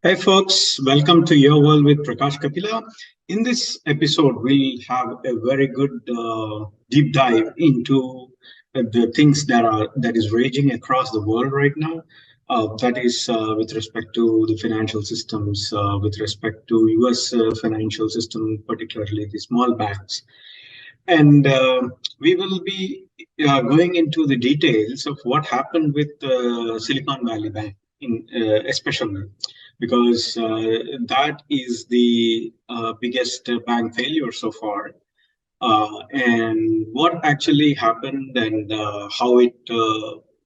Hey folks, welcome to Your World with Prakash Kapila. In this episode, we'll have a very good deep dive into the things that is raging across the world right now. That is with respect to the financial systems, with respect to US financial system, particularly the small banks. And we will be going into the details of what happened with Silicon Valley Bank, especially because that is the biggest bank failure so far. And what actually happened and how it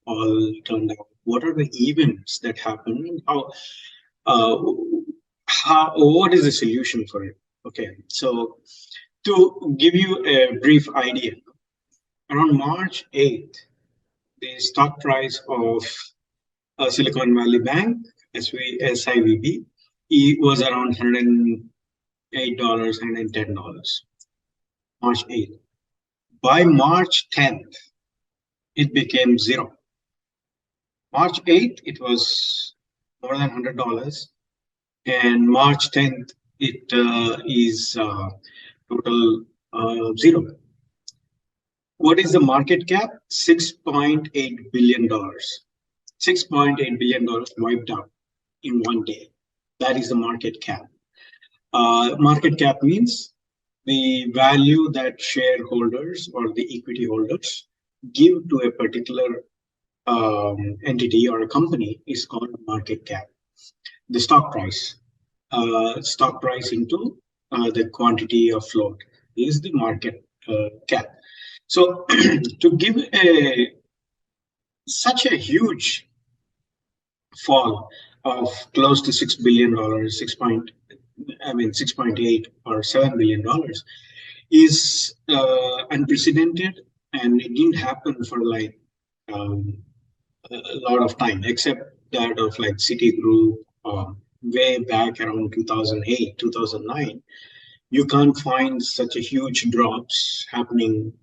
all turned out. What are the events that happened and uh, what is the solution for it? Okay, so to give you a brief idea, around March 8th, the stock price of Silicon Valley Bank, SIVB, it was around $108, $110. March 8th. By March 10th, it became zero. March 8th, it was more than $100. And March 10th, it is total zero. What is the market cap? $6.8 billion. $6.8 billion wiped out in one day. That is the market cap. Market cap means the value that shareholders or the equity holders give to a particular entity or a company is called market cap. The stock price into the quantity of float is the market cap. So to give such a huge fall of close to $6 billion, 6.8 or $7 billion is unprecedented, and it didn't happen for like a lot of time, except that of like Citigroup way back around 2008, 2009. You can't find such a huge drops happening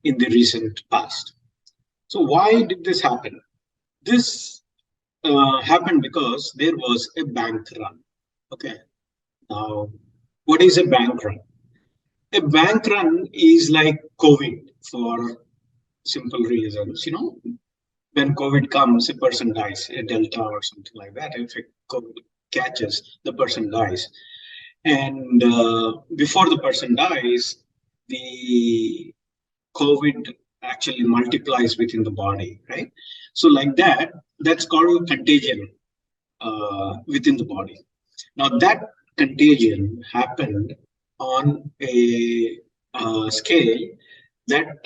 in the recent past. So why did this happen? This happened because there was a bank run. Okay. Now, what is a bank run? A bank run is like COVID for simple reasons. You know, when COVID comes, a person dies, a Delta or something like that. If COVID catches, the person dies. And before the person dies, the COVID actually multiplies within the body, right? So like that, that's called contagion within the body. Now that contagion happened on a scale that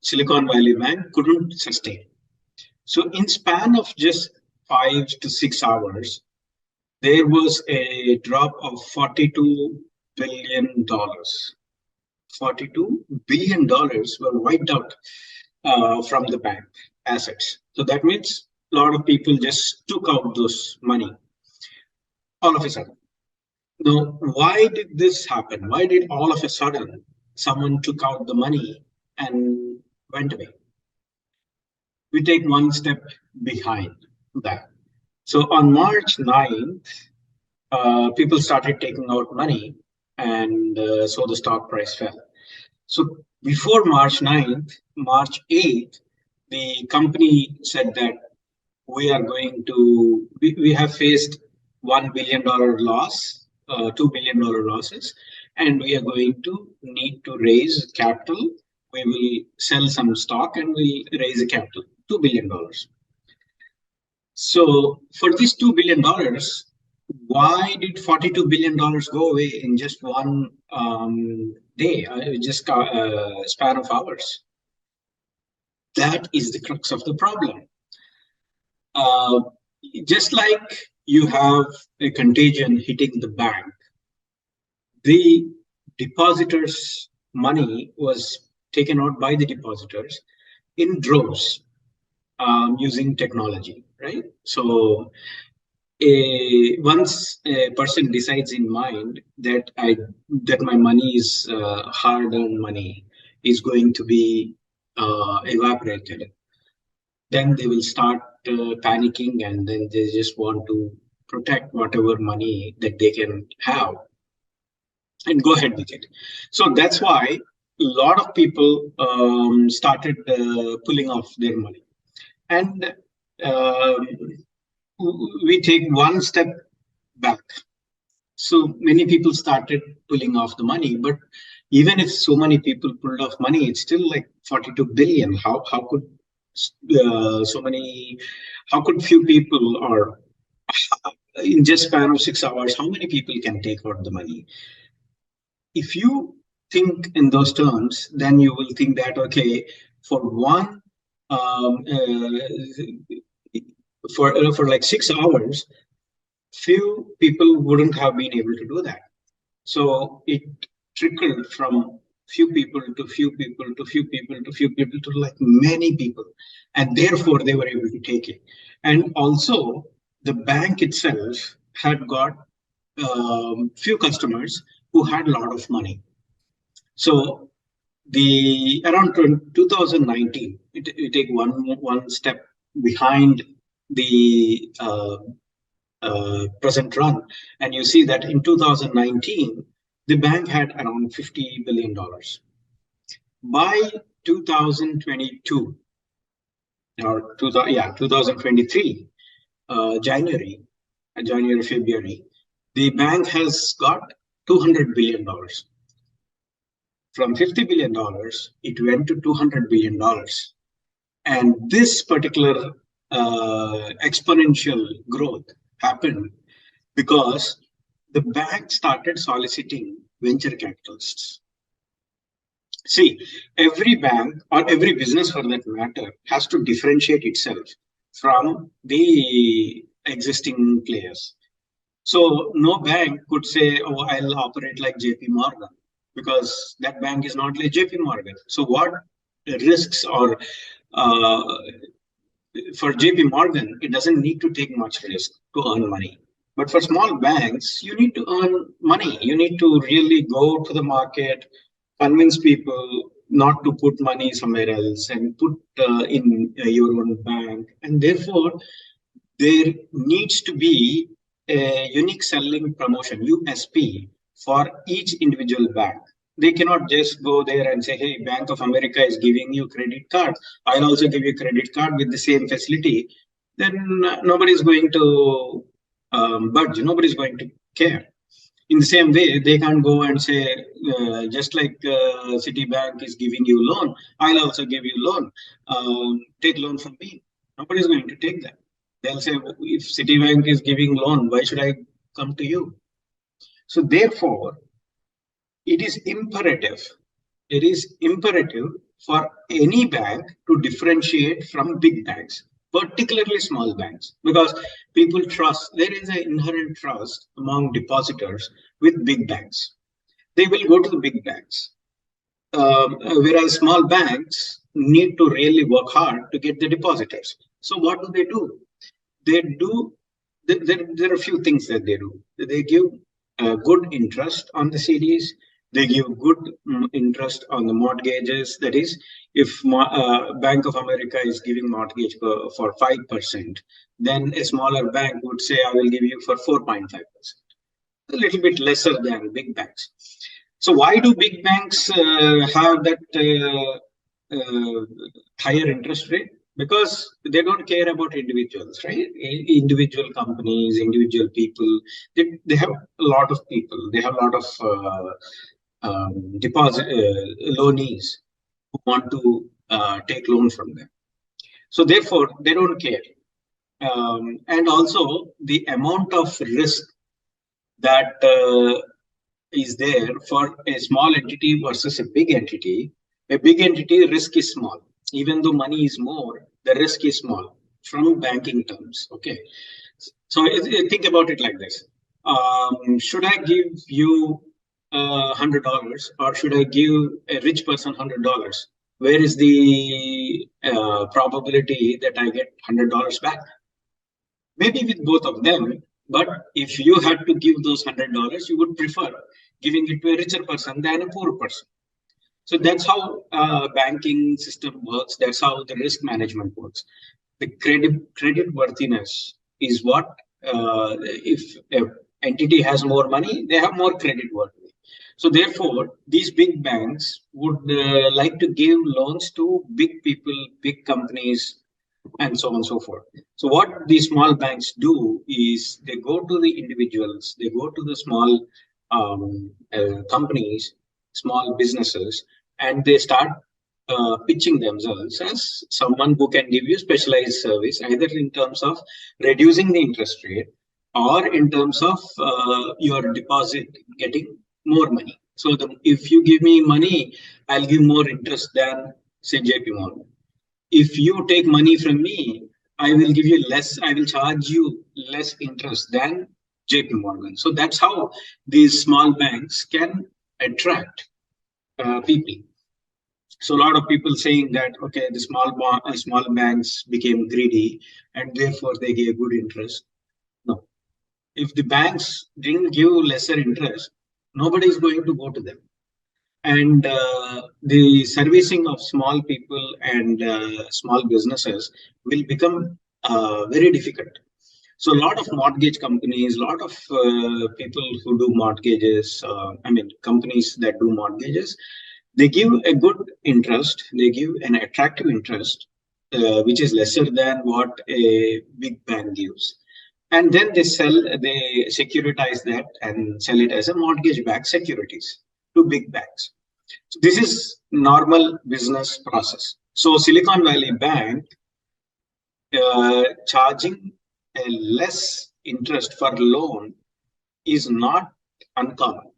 Silicon Valley Bank couldn't sustain. So in span of just 5 to 6 hours, there was a drop of $42 billion. $42 billion were wiped out from the bank assets. So that means a lot of people just took out those money all of a sudden. Now, why did this happen? Why did all of a sudden someone took out the money and went away? We take one step behind that. So on March 9th, people started taking out money, and so the stock price fell. So before March 9th, March 8th, the company said that we have faced $1 billion loss, $2 billion losses, and we are going to need to raise capital. We will sell some stock and we'll raise a capital, $2 billion. So for this $2 billion, why did $42 billion go away in just one day, just span of hours? That is the crux of the problem. Just like you have a contagion hitting the bank, the depositors' money was taken out by the depositors in droves using technology, right? So once a person decides in mind that my money is hard-earned money is going to be evaporated, then they will start panicking, and then they just want to protect whatever money that they can have and go ahead with it. So that's why a lot of people started pulling off their money. And um, we take one step back. So many people started pulling off the money, but even if so many people pulled off money, it's still like 42 billion. How could so many? How could few people, or in just span of 6 hours, how many people can take out the money? If you think in those terms, then you will think that okay, for one, for like 6 hours, few people wouldn't have been able to do that. So it trickled from few people to few people to few people to few people to like many people, and therefore they were able to take it. And also, the bank itself had got few customers who had a lot of money. So the around 2019, it take one step behind the present run, and you see that in 2019 the bank had around $50 billion. By 2022 or 2023 January, February, the bank has got $200 billion. From $50 billion, it went to $200 billion. And this particular exponential growth happened because the bank started soliciting venture capitalists. See, every bank or every business for that matter has to differentiate itself from the existing players. So no bank could say, oh, I'll operate like JP Morgan, because that bank is not like JP Morgan. So what risks, or for JP Morgan, it doesn't need to take much risk to earn money. But for small banks, you need to earn money. You need to really go to the market, convince people not to put money somewhere else and put in your own bank. And therefore, there needs to be a unique selling promotion, USP, for each individual bank. They cannot just go there and say, hey, Bank of America is giving you credit card. I'll also give you credit card with the same facility. Then nobody's going to budge. Nobody's going to care. In the same way, they can't go and say, just like Citibank is giving you loan, I'll also give you loan. Take loan from me. Nobody's going to take that. They'll say, if Citibank is giving loan, why should I come to you? So therefore, it is imperative for any bank to differentiate from big banks, particularly small banks, because people trust, there is an inherent trust among depositors with big banks. They will go to the big banks. Whereas small banks need to really work hard to get the depositors. So what do? There are a few things that they do. They give good interest on the CDs. They give good interest on the mortgages. That is, if Bank of America is giving mortgage for 5%, then a smaller bank would say, I will give you for 4.5%. A little bit lesser than big banks. So why do big banks have that higher interest rate? Because they don't care about individuals, right? Individual companies, individual people, they have a lot of people. They have a lot of deposit loanees who want to take loan from them. So therefore, they don't care. And also the amount of risk that is there for a small entity versus a big entity. A big entity risk is small. Even though money is more, the risk is small from banking terms. Okay. So think about it like this. Should I give you $100, or should I give a rich person $100? Where is the probability that I get $100 back? Maybe with both of them, but if you had to give those $100, you would prefer giving it to a richer person than a poor person. So that's how banking system works. That's how the risk management works. the credit worthiness is what, if an entity has more money, they have more credit worthy. So therefore, these big banks would like to give loans to big people, big companies, and so on and so forth. So what these small banks do is they go to the individuals, they go to the small companies, small businesses, and they start pitching themselves as someone who can give you specialized service, either in terms of reducing the interest rate or in terms of your deposit getting more money. So if you give me money, I'll give more interest than, say, JP Morgan. If you take money from me, I will give you less, I will charge you less interest than JP Morgan. So that's how these small banks can attract people. So a lot of people saying that, okay, the small banks became greedy and therefore they gave good interest. No, if the banks didn't give lesser interest, nobody is going to go to them. And the servicing of small people and small businesses will become very difficult. So a lot of mortgage companies, a lot of people who do mortgages, companies that do mortgages, they give a good interest, they give an attractive interest, which is lesser than what a big bank gives. And then they securitize that and sell it as a mortgage-backed securities to big banks. So this is normal business process. So Silicon Valley Bank charging a less interest for loan is not uncommon.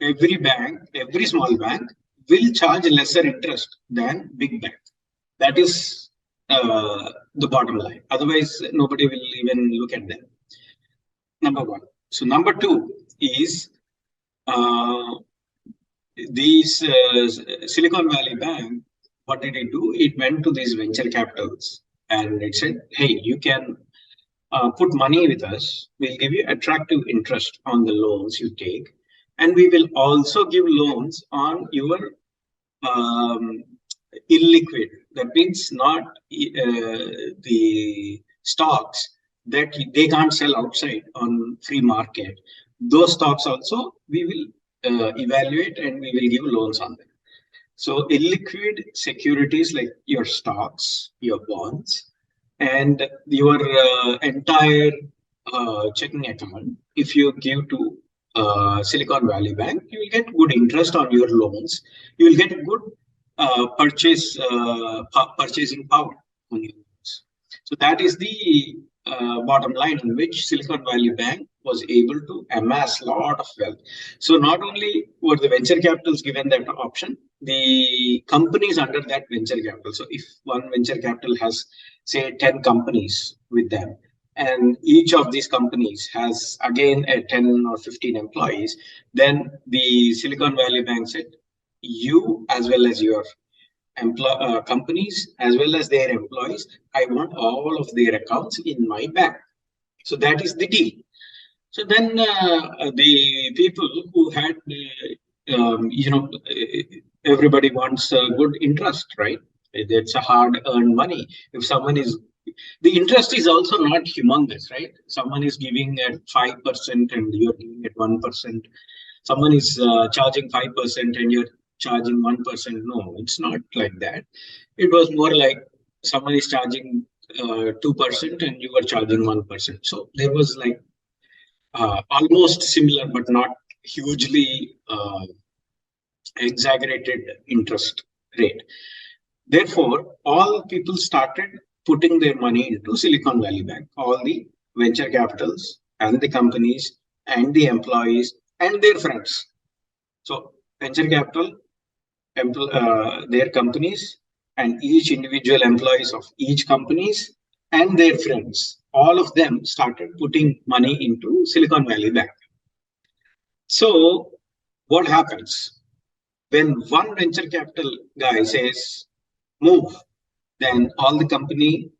Every bank, every small bank will charge lesser interest than big bank. That is the bottom line. Otherwise, nobody will even look at them. Number one. So number two is these Silicon Valley Bank. What did it do? It went to these venture capitals and it said, "Hey, you can put money with us. We'll give you attractive interest on the loans you take, and we will also give loans on your illiquid. That means not the stocks that they can't sell outside on free market. Those stocks also we will evaluate and we will give loans on them. So illiquid securities like your stocks, your bonds, and your entire checking account, if you give to Silicon Valley Bank, you will get good interest on your loans. You will get good purchasing power on your loans. So that is the bottom line in which Silicon Valley Bank was able to amass a lot of wealth. So not only were the venture capitals given that option, the companies under that venture capital. So if one venture capital has, say, 10 companies with them, and each of these companies has again a 10 or 15 employees, then the Silicon Valley Bank said, you as well as your companies as well as their employees, I want all of their accounts in my bank. So that is the deal. So then the people who had, everybody wants good interest, right? It's a hard-earned money. If someone is, the interest is also not humongous, right? Someone is giving at 5% and you're giving at 1%. Someone is charging 5% and you're charging 1%. No, it's not like that. It was more like someone is charging 2% and you were charging 1%. So there was like almost similar, but not hugely exaggerated interest rate. Therefore, all people started putting their money into Silicon Valley Bank, all the venture capitals and the companies and the employees and their friends. So venture capital, their companies, and each individual employees of each companies and their friends, all of them started putting money into Silicon Valley Bank. So what happens when one venture capital guy says move, then all the company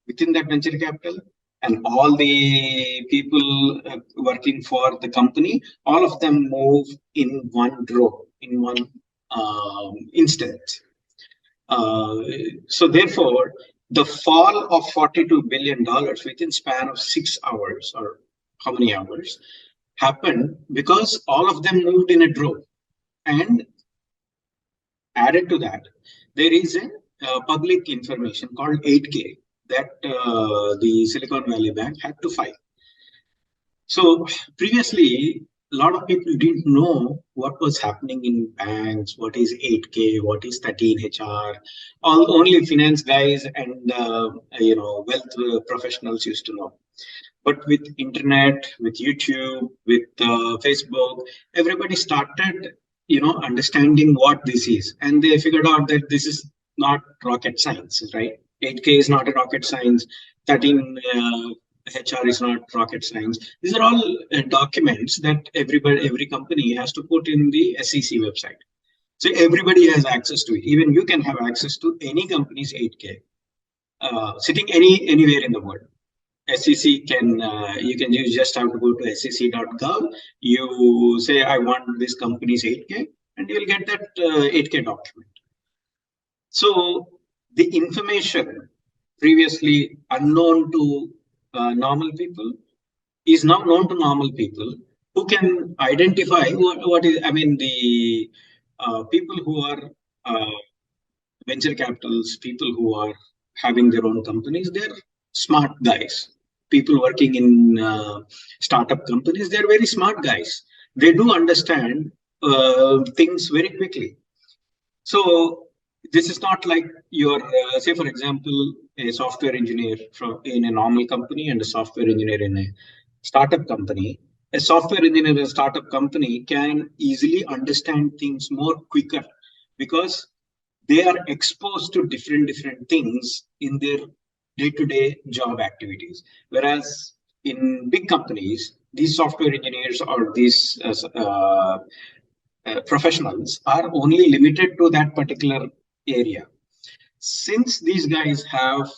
within that venture capital and all the people working for the company, all of them move in one row, in one instant. So therefore, the fall of $42 billion within span of 6 hours, or how many hours, happened because all of them moved in a drove. And added to that, there is a public information called 8K that the Silicon Valley Bank had to file. So previously, a lot of people didn't know what was happening in banks, what is 8K, what is 13HR. Only finance guys and wealth professionals used to know. But with internet, with YouTube, with Facebook, everybody started, understanding what this is, and they figured out that this is not rocket science, right? 8K is not a rocket science. 13 HR is not rocket science. These are all documents that every company has to put in the SEC website. So everybody has access to it. Even you can have access to any company's 8K, sitting anywhere in the world. SEC can you just have to go to sec.gov. You say I want this company's 8K, and you'll get that 8K document. So the information previously unknown to normal people is now known to normal people who can identify what is. I mean, the people who are venture capitals, people who are having their own companies, they're smart guys. People working in startup companies, they're very smart guys. They do understand things very quickly. So this is not like your, say, for example, a software engineer in a normal company and a software engineer in a startup company. A software engineer in a startup company can easily understand things more quicker because they are exposed to different things in their day-to-day job activities. Whereas in big companies, these software engineers or these professionals are only limited to that particular area. Since these guys have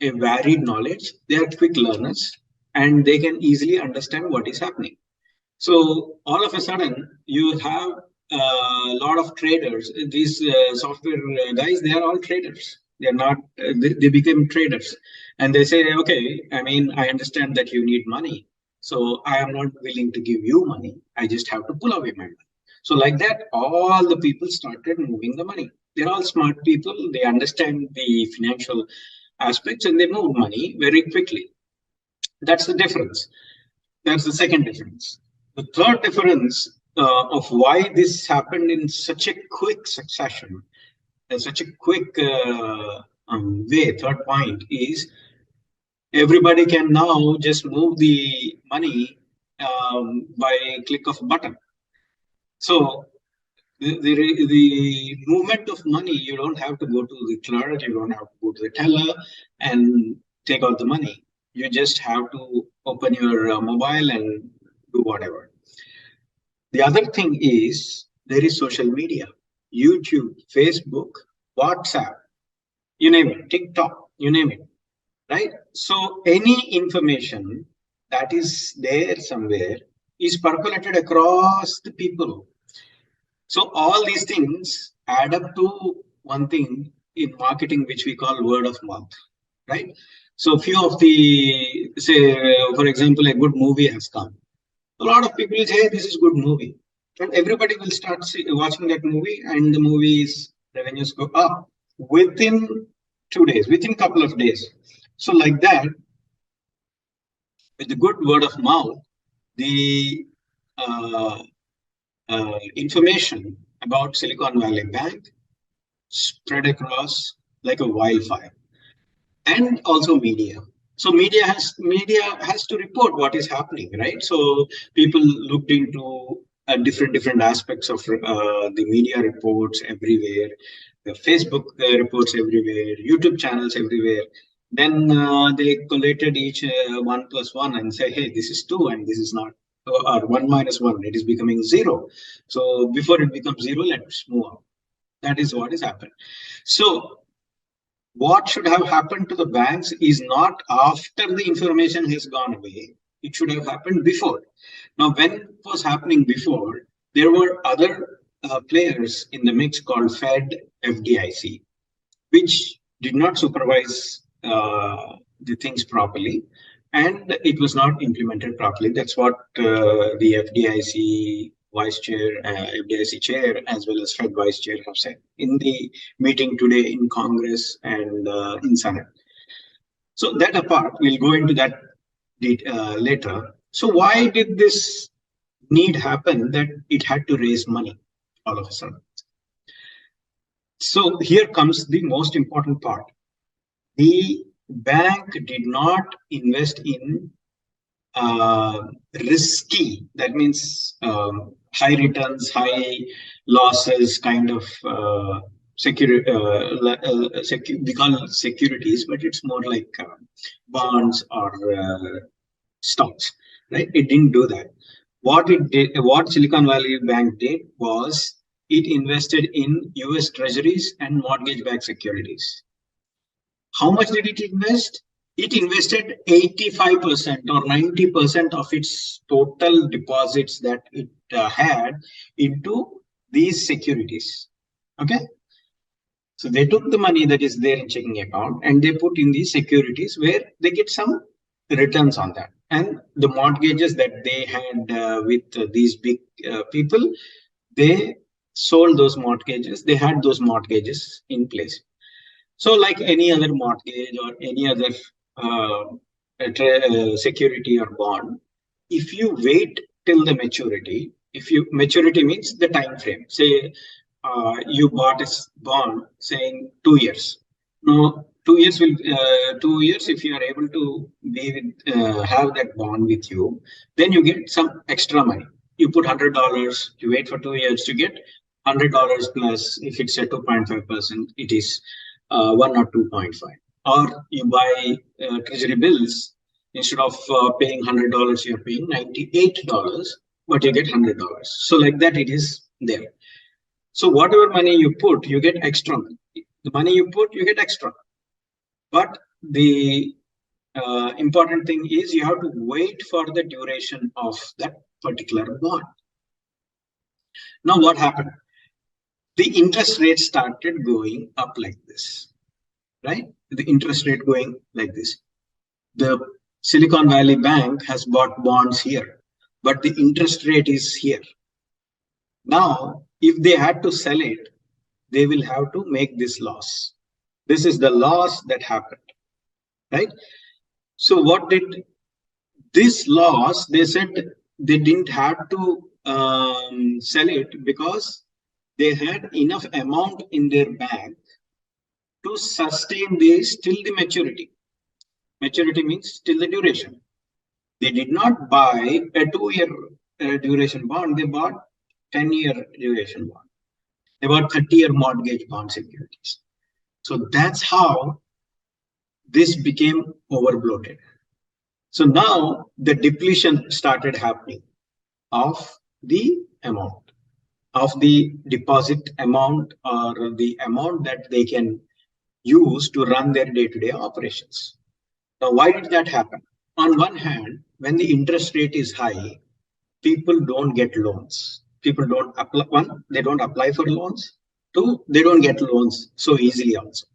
a varied knowledge, they are quick learners and they can easily understand what is happening. So all of a sudden, you have a lot of traders. These software guys, they are all traders. They're not. They became traders, and they say, "Okay, I mean, I understand that you need money, so I am not willing to give you money. I just have to pull away my money." So like that, all the people started moving the money. They're all smart people. They understand the financial aspects, and they move money very quickly. That's the difference. That's the second difference. The third difference of why this happened in such a quick succession, such a quick way, third point is everybody can now just move the money by click of a button. So the movement of money, you don't have to go to the clerk, you don't have to go to the teller and take out the money. You just have to open your mobile and do whatever. The other thing is there is social media, YouTube, Facebook, WhatsApp, you name it, TikTok, you name it, right? So any information that is there somewhere is percolated across the people. So all these things add up to one thing in marketing, which we call word of mouth, right? So few of the, say, for example, a good movie has come. A lot of people will say, hey, this is a good movie. And everybody will start watching that movie, and the movie's revenues go up within 2 days, within a couple of days. So like that, with the good word of mouth, the information about Silicon Valley Bank spread across like a wildfire, and also media. So media has to report what is happening, right? So people looked into different aspects of the media reports everywhere, the Facebook reports everywhere, YouTube channels everywhere. Then they collated each 1 plus 1 and say, hey, this is 2 and this is not, or 1 minus 1, it is becoming 0. So before it becomes 0, let's move on. That is what has happened. So what should have happened to the banks is not after the information has gone away. It should have happened before. Now, when it was happening before, there were other players in the mix called Fed, FDIC, which did not supervise the things properly, and it was not implemented properly. That's what the FDIC vice chair, FDIC chair, as well as Fed vice chair have said in the meeting today in Congress and in Senate. So that apart, we'll go into that later. So why did this need happen that it had to raise money all of a sudden? So here comes the most important part. The bank did not invest in risky, that means high returns, high losses kind of we call securities, but it's more like bonds or stocks, right? It didn't do that. What it did, what Silicon Valley Bank did was it invested in US treasuries and mortgage-backed securities. How much did it invest? It invested 85% or 90% of its total deposits that it had into these securities. Okay. So they took the money that is there in checking account and they put in these securities where they get some returns on that. And the mortgages that they had with these big people, they sold those mortgages. They had those mortgages in place. So like any other mortgage or any other security or bond, if you wait till the maturity, maturity means the time frame. Say you bought a bond saying 2 years. No, 2 years will 2 years. If you are able to have that bond with you, then you get some extra money. You put $100. You wait for 2 years to get $100 plus. If it's a 2.5%, it is 1 or 2.5. Or you buy treasury bills. Instead of paying $100, you're paying $98, but you get $100. So like that, it is there. So whatever money you put, you get extra money. The money you put, you get extra. But the important thing is you have to wait for the duration of that particular bond. Now what happened? The interest rate started going up like this, right? The interest rate going like this. The Silicon Valley Bank has bought bonds here, but the interest rate is here. Now, if they had to sell it, they will have to make this loss. This is the loss that happened, right? So what did this loss? They said they didn't have to sell it because they had enough amount in their bank to sustain this till the maturity. Maturity means till the duration. They did not buy a 2-year duration bond. They bought 10-year duration bond. They bought 30-year mortgage bond securities. So that's how this became overbloated. So now the depletion started happening of the amount, of the deposit amount or the amount that they can use to run their day-to-day operations. Now, why did that happen? On one hand, when the interest rate is high, people don't get loans. People don't apply. One, they don't apply for loans. Two, they don't get loans so easily also.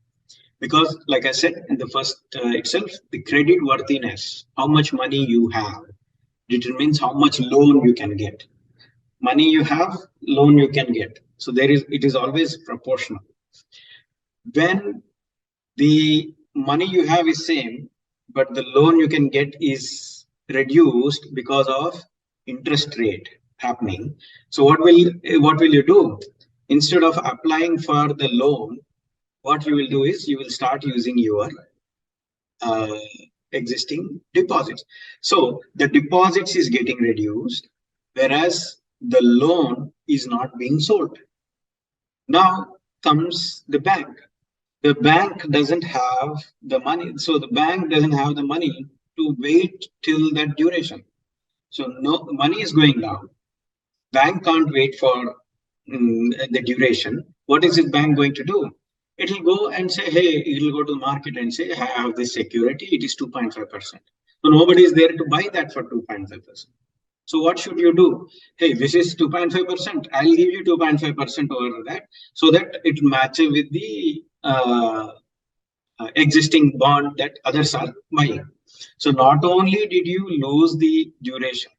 Because like I said in the first itself, the credit worthiness, how much money you have, determines how much loan you can get. Money you have, loan you can get. So it is always proportional. When the money you have is same, but the loan you can get is reduced because of interest rate happening. So what will you do? Instead of applying for the loan, what you will do is you will start using your existing deposits. So the deposits is getting reduced, whereas the loan is not being sold. Now comes the bank. The bank doesn't have the money. So the bank doesn't have the money to wait till that duration. So no, money is going down. Bank can't wait for the duration. What is this bank going to do? It will go and say, hey, it will go to the market and say, I have this security, it is 2.5%. So nobody is there to buy that for 2.5%. So what should you do? Hey, this is 2.5%. I'll give you 2.5% over that so that it matches with the existing bond that others are buying. So not only did you lose the duration,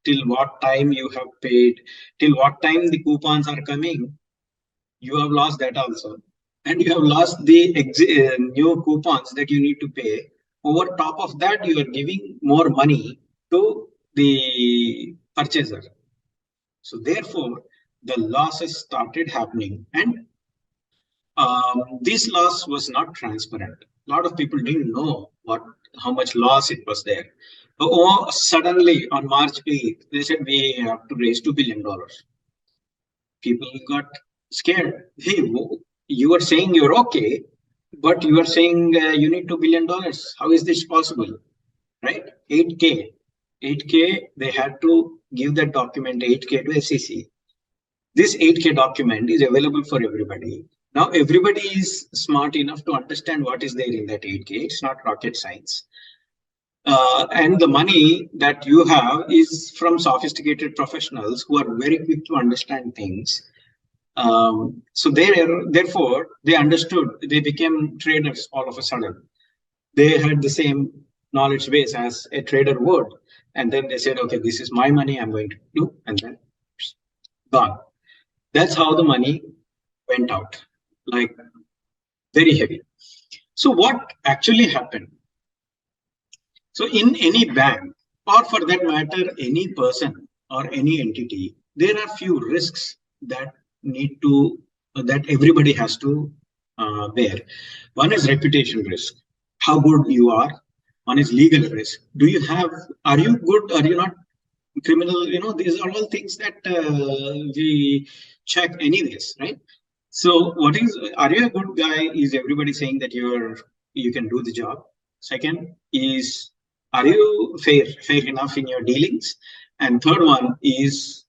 till what time you have paid, till what time the coupons are coming, you have lost that also. And you have lost the new coupons that you need to pay. Over top of that, you are giving more money to the purchaser. So therefore, the losses started happening, and this loss was not transparent. A lot of people didn't know how much loss it was there. Oh, suddenly on March 8th, they said we have to raise $2 billion. People got scared. Hey, you are saying you're okay, but you are saying you need $2 billion. How is this possible? Right? 8K. 8K, they had to give that document 8K to SEC. This 8K document is available for everybody. Now, everybody is smart enough to understand what is there in that 8K. It's not rocket science. And the money that you have is from sophisticated professionals who are very quick to understand things. So therefore, they understood, they became traders all of a sudden. They had the same knowledge base as a trader would. And then they said, okay, this is my money, I'm going to do, and then gone. That's how the money went out, like very heavy. So what actually happened? So in any bank, or for that matter, any person or any entity, there are few risks that that everybody has to bear. One is reputation risk, how good you are. One is legal risk. Are you good? Are you not criminal? These are all things that we check anyways, right? So are you a good guy? Is everybody saying that you can do the job? Second is, are you fair enough in your dealings? And third one is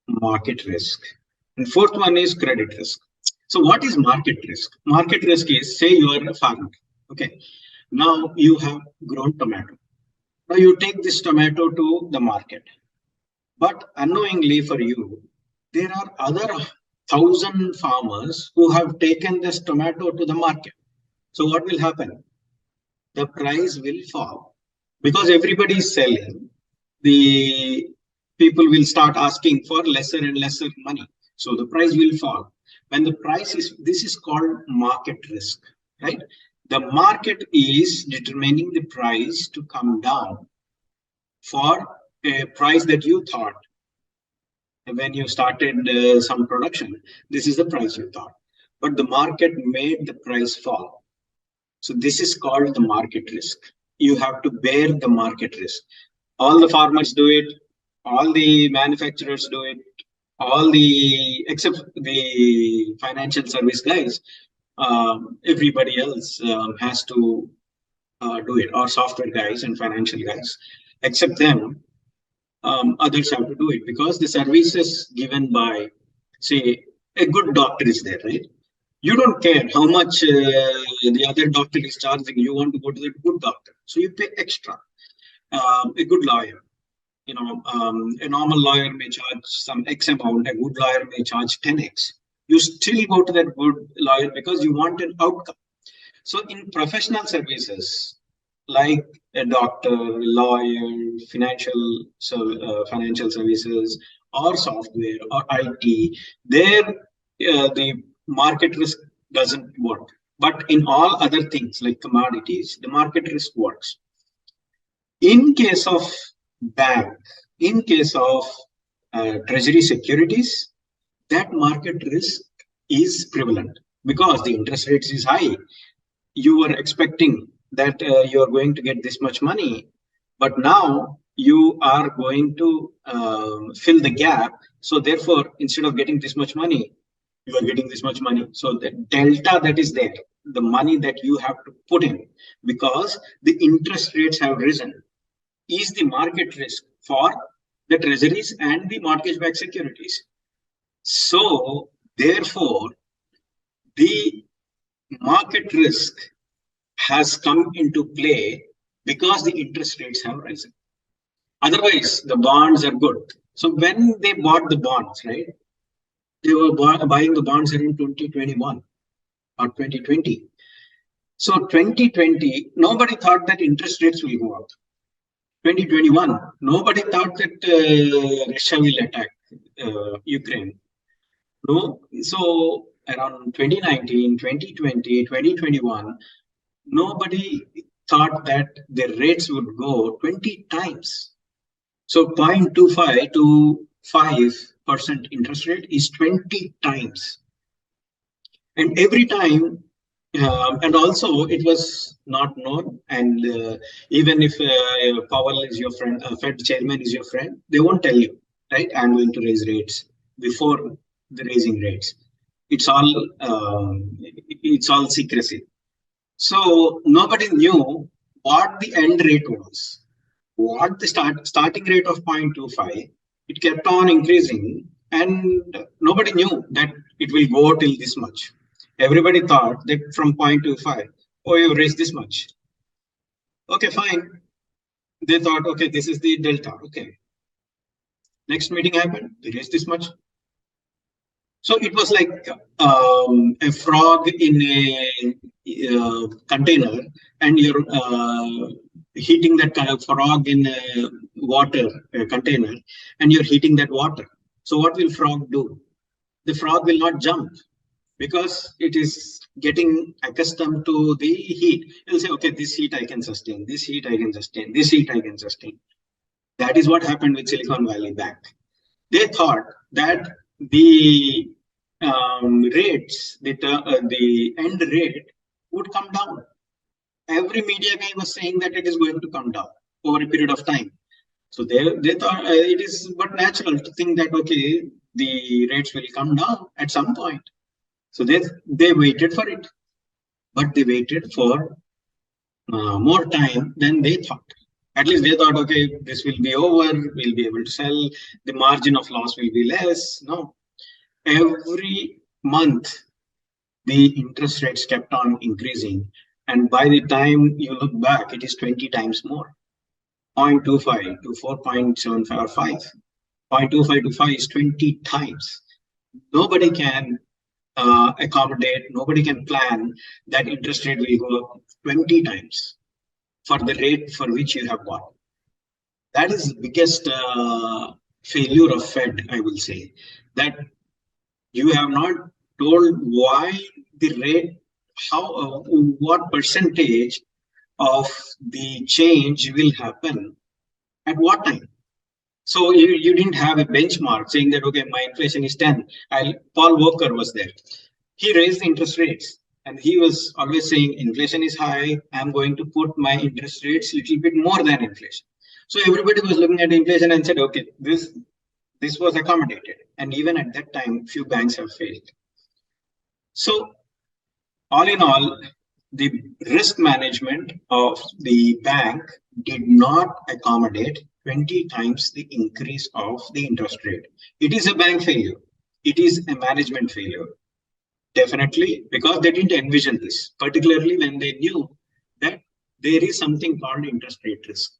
market risk. And fourth one is credit risk. So what is market risk? Market risk is, say you are a farmer. Okay. Now you have grown tomato. Now you take this tomato to the market. But unknowingly for you, there are other 1,000 farmers who have taken this tomato to the market. So what will happen? The price will fall because everybody is selling. The people will start asking for lesser and lesser money. So the price will fall. When this is called market risk, right? The market is determining the price to come down for a price that you thought when you started some production. This is the price you thought, but the market made the price fall. So this is called the market risk. You have to bear the market risk. All the farmers do it. All the manufacturers do it. Except the financial service guys, everybody else has to do it, or software guys and financial guys. Except them, others have to do it because the services given by, say, a good doctor is there, right? You don't care how much the other doctor is charging. You want to go to the good doctor, so you pay extra. A good lawyer, a normal lawyer may charge some X amount. A good lawyer may charge 10x. You still go to that good lawyer because you want an outcome. So in professional services, like a doctor, lawyer, financial services, or software, or IT, there the market risk doesn't work. But in all other things like commodities, the market risk works. In case of bank, in case of treasury securities, that market risk is prevalent because the interest rates is high. You were expecting that you are going to get this much money, but now you are going to fill the gap. So therefore, instead of getting this much money, you are getting this much money. So the delta that is there, the money that you have to put in because the interest rates have risen, is the market risk for the treasuries and the mortgage-backed securities. So therefore, the market risk has come into play because the interest rates have risen. Otherwise, the bonds are good. So when they bought the bonds, right, they were buying the bonds in 2021 or 2020. So 2020, nobody thought that interest rates will go up. 2021, nobody thought that Russia will attack Ukraine. No, so around 2019, 2020, 2021, nobody thought that the rates would go 20 times. So 0.25 to 5% interest rate is 20 times. And every time, and also it was not known. And even if Powell is your friend, Fed chairman is your friend, they won't tell you, right? I'm going to raise rates before the raising rates. It's all secrecy. So nobody knew what the end rate was. What the starting rate of 0.25, it kept on increasing, and nobody knew that it will go till this much. Everybody thought that from 0.25, oh, you raised this much. Okay, fine. They thought, okay, this is the delta. Okay. Next meeting happened, they raised this much. So it was like a frog in a container, and you're heating that kind of frog in a water container, and you're heating that water. So what will frog do? The frog will not jump because it is getting accustomed to the heat. It'll say, okay, this heat I can sustain, this heat I can sustain, this heat I can sustain. That is what happened with Silicon Valley Bank. They thought that the rates, the end rate would come down. Every media guy was saying that it is going to come down over a period of time. So they thought it is but natural to think that, okay, the rates will come down at some point. So they waited for it, but they waited for more time than they thought. At least they thought, okay, this will be over, we'll be able to sell, the margin of loss will be less. No, every month the interest rates kept on increasing, and by the time you look back, it is 20 times more. 0.25 to 4.75 or 5. 0.25 to 5 is 20 times. Nobody can accommodate, nobody can plan that interest rate will go up 20 times for the rate for which you have bought. That is the biggest failure of Fed, I will say, that you have not told why the rate, what percentage of the change will happen at what time. So you didn't have a benchmark saying that, okay, my inflation is 10. Paul Volcker was there. He raised the interest rates, and he was always saying inflation is high. I'm going to put my interest rates a little bit more than inflation. So everybody was looking at inflation and said, okay, this was accommodated. And even at that time, few banks have failed. So all in all, the risk management of the bank did not accommodate 20 times the increase of the interest rate. It is a bank failure. It is a management failure. Definitely, because they didn't envision this, particularly when they knew that there is something called interest rate risk.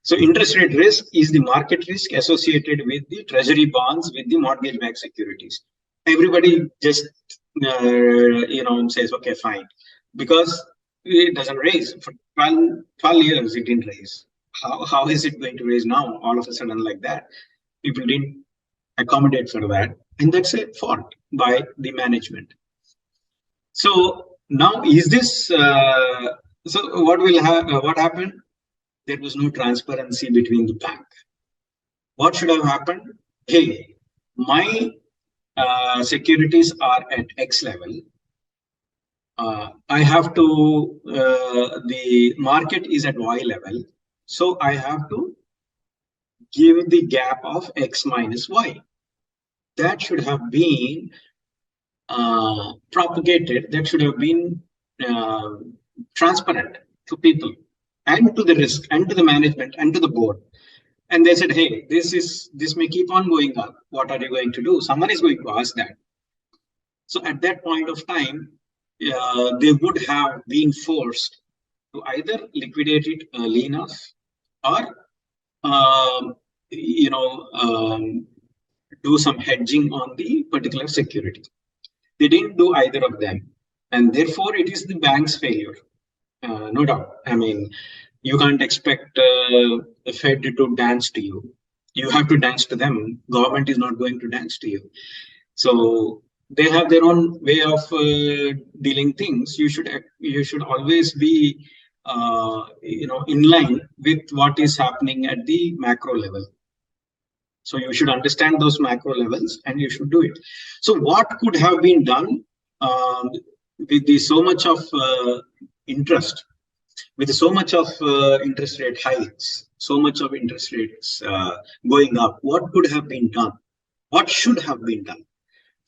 So interest rate risk is the market risk associated with the treasury bonds, with the mortgage-backed securities. Everybody just says, okay, fine, because it doesn't raise. For 12 years, it didn't raise. How is it going to raise now, all of a sudden like that? People didn't accommodate for that, and that's a fault by the management. So now, is this? So what happened? There was no transparency between the bank. What should have happened? Hey, my securities are at X level. I have to, the market is at Y level. So I have to give the gap of X minus Y. That should have been propagated, that should have been transparent to people and to the risk and to the management and to the board. And they said, hey, this may keep on going up. What are you going to do? Someone is going to ask that. So at that point of time, they would have been forced to either liquidate it early enough or do some hedging on the particular security. They didn't do either of them. and therefore it is the bank's failure. No doubt. I mean, you can't expect the Fed to dance to you. You have to dance to them. Government is not going to dance to you. So they have their own way of dealing things. You should always be in line with what is happening at the macro level. So you should understand those macro levels and you should do it. So what could have been done um, with so much of interest, with so much of interest rate hikes, so much of interest rates going up? What could have been done? What should have been done?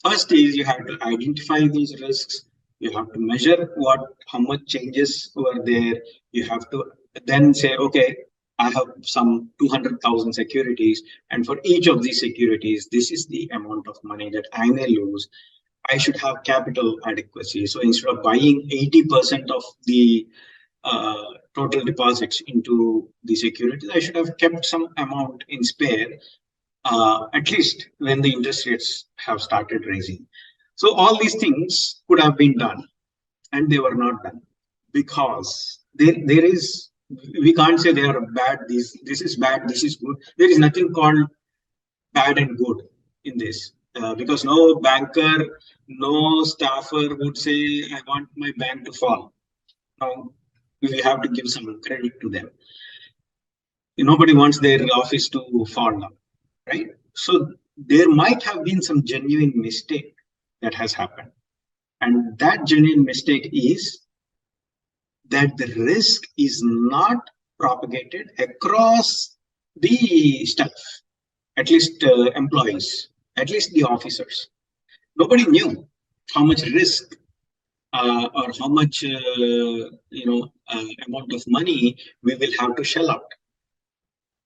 First is you have to identify these risks. You have to measure how much changes were there. You have to then say, okay, I have some 200,000 securities, and for each of these securities, this is the amount of money that I may lose. I should have capital adequacy. So instead of buying 80% of the uh, total deposits into the securities, I should have kept some amount in spare, at least when the interest rates have started rising. So all these things could have been done, and they were not done because there is, we can't say they are bad. This is bad. This is good. There is nothing called bad and good in this, because no banker, no staffer would say, "I want my bank to fall." Now we have to give some credit to them. Nobody wants their office to fall down, right? So there might have been some genuine mistake that has happened. And that genuine mistake is that the risk is not propagated across the staff, at least employees, at least the officers. Nobody knew how much risk or how much amount of money we will have to shell out.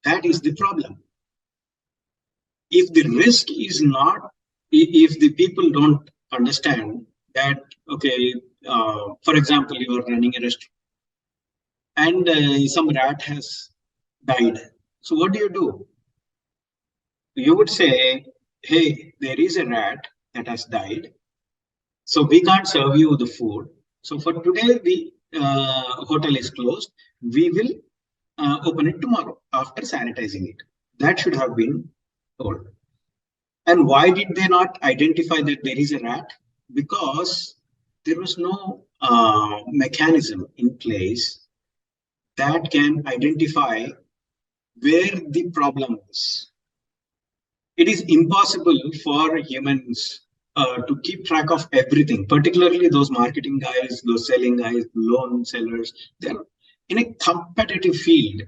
That is the problem. If the risk is not, if the people don't understand that, okay, for example, you are running a restaurant and some rat has died. So what do? You would say, hey, there is a rat that has died, so we can't serve you the food. So for today, the hotel is closed. We will open it tomorrow after sanitizing it. That should have been told. And why did they not identify that there is a rat? Because there was no mechanism in place that can identify where the problem is. It is impossible for humans to keep track of everything, particularly those marketing guys, those selling guys, loan sellers. They're in a competitive field.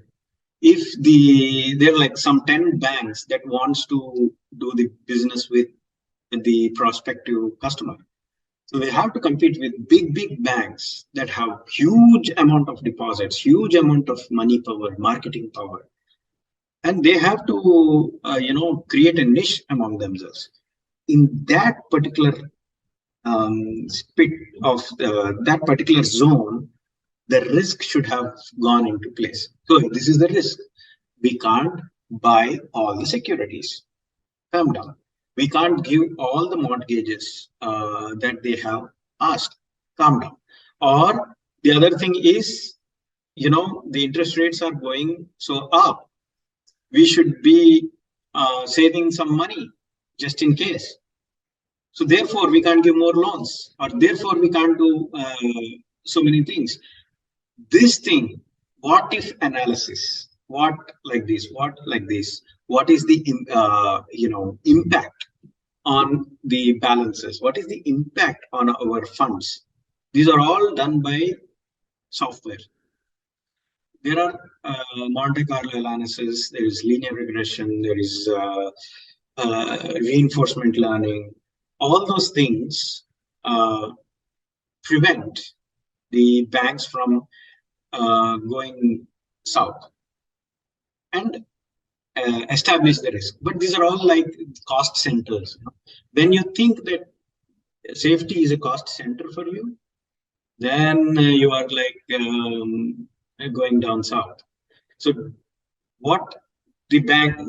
If there are like some 10 banks that wants to do the business with the prospective customer, so they have to compete with big banks that have huge amount of deposits, huge amount of money power, marketing power, and they have to create a niche among themselves in that particular spit of that particular zone. The risk should have gone into place. So this is the risk. We can't buy all the securities. Calm down. We can't give all the mortgages that they have asked. Calm down. Or the other thing is, the interest rates are going so up. We should be saving some money just in case. So therefore, we can't give more loans, or therefore we can't do so many things. This thing, what if analysis, what like this, what is the impact on the balances, what is the impact on our funds? These are all done by software. There are Monte Carlo analysis, there is linear regression, there is reinforcement learning. All those things prevent the banks from going south and establish the risk. But these are all like cost centers. When you think that safety is a cost center for you, then you are like going down south. So what the bank,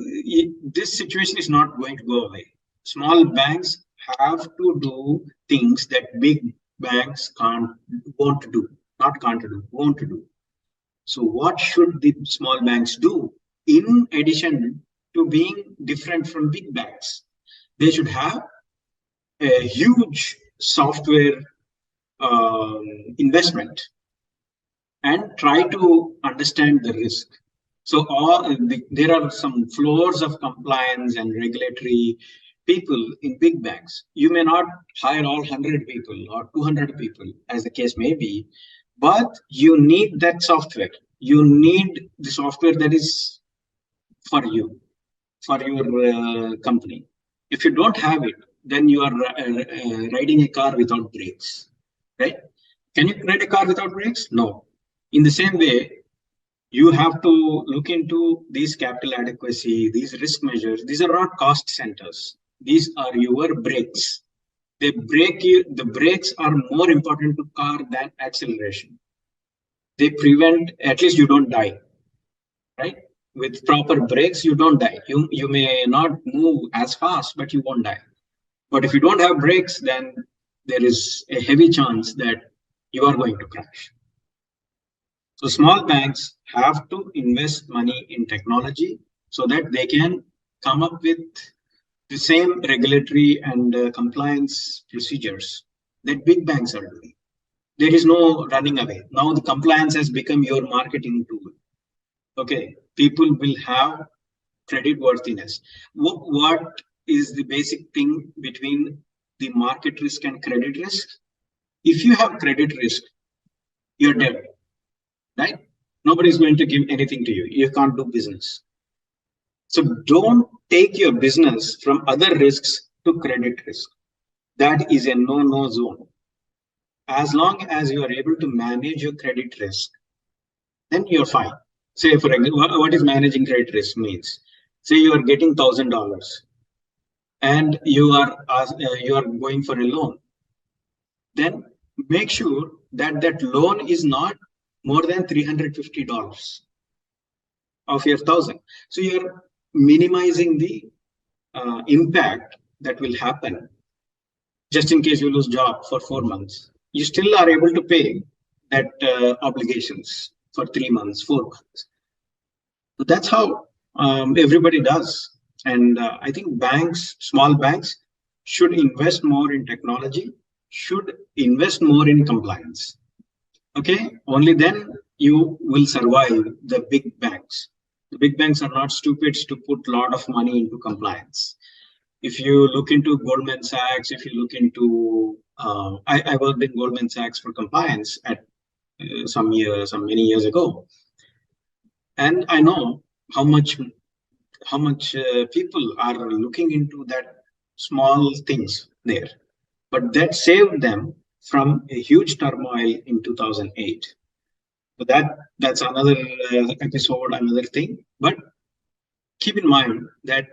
this situation is not going to go away. Small banks have to do things that big banks won't do. So what should the small banks do in addition to being different from big banks? They should have a huge software investment and try to understand the risk. So there are some floors of compliance and regulatory people in big banks. You may not hire all 100 people or 200 people, as the case may be, but you need that software. You need the software that is for you, for your company. If you don't have it, then you are riding a car without brakes, right? Can you ride a car without brakes? No. In the same way, you have to look into these capital adequacy, these risk measures. These are not cost centers. These are your brakes. They break you. The brakes are more important to car than acceleration. They prevent, at least you don't die, right? With proper brakes, you don't die. You may not move as fast, but you won't die. But if you don't have brakes, then there is a heavy chance that you are going to crash. So small banks have to invest money in technology so that they can come up with the same regulatory and compliance procedures that big banks are doing. There is no running away. Now the compliance has become your marketing tool. Okay, people will have credit worthiness. What is the basic thing between the market risk and credit risk? If you have credit risk, you're dead, right? Nobody is going to give anything to you. You can't do business. So don't take your business from other risks to credit risk. That is a no-no zone. As long as you are able to manage your credit risk, then you're fine. Say, for example, what is managing credit risk means? Say you are getting $1,000 and you are going for a loan. Then make sure that that loan is not more than $350 of your 1,000. So you're minimizing the impact that will happen just in case you lose job for 4 months. You still are able to pay that obligations for 3 months, 4 months. So that's how everybody does. And I think banks, small banks, should invest more in technology, should invest more in compliance. Okay, only then you will survive the big banks. The big banks are not stupid to put a lot of money into compliance. If you look into Goldman Sachs, if you look into, I worked in Goldman Sachs for compliance at many years ago, and I know how much people are looking into that small things there, but that saved them from a huge turmoil in 2008. So that's another episode, another thing. But keep in mind that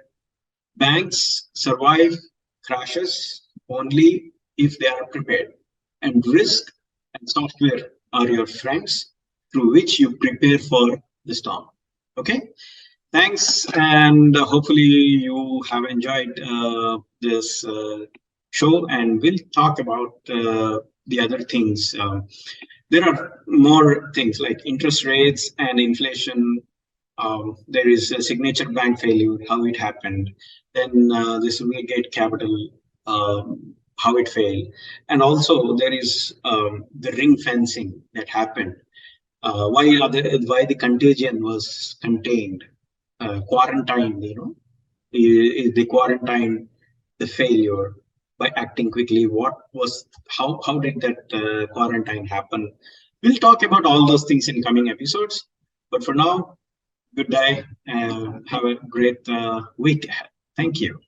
banks survive crashes only if they are prepared. And risk and software are your friends through which you prepare for the storm. Okay? Thanks. And hopefully you have enjoyed this show, and we'll talk about the other things. There are more things like interest rates and inflation. There is a signature bank failure, how it happened. Then this Gate Capital, how it failed. And also there is the ring fencing that happened. Why the contagion was contained, quarantined, they quarantined the failure by acting quickly. How did that quarantine happen? We'll talk about all those things in coming episodes. But for now, good day and have a great week ahead. Thank you.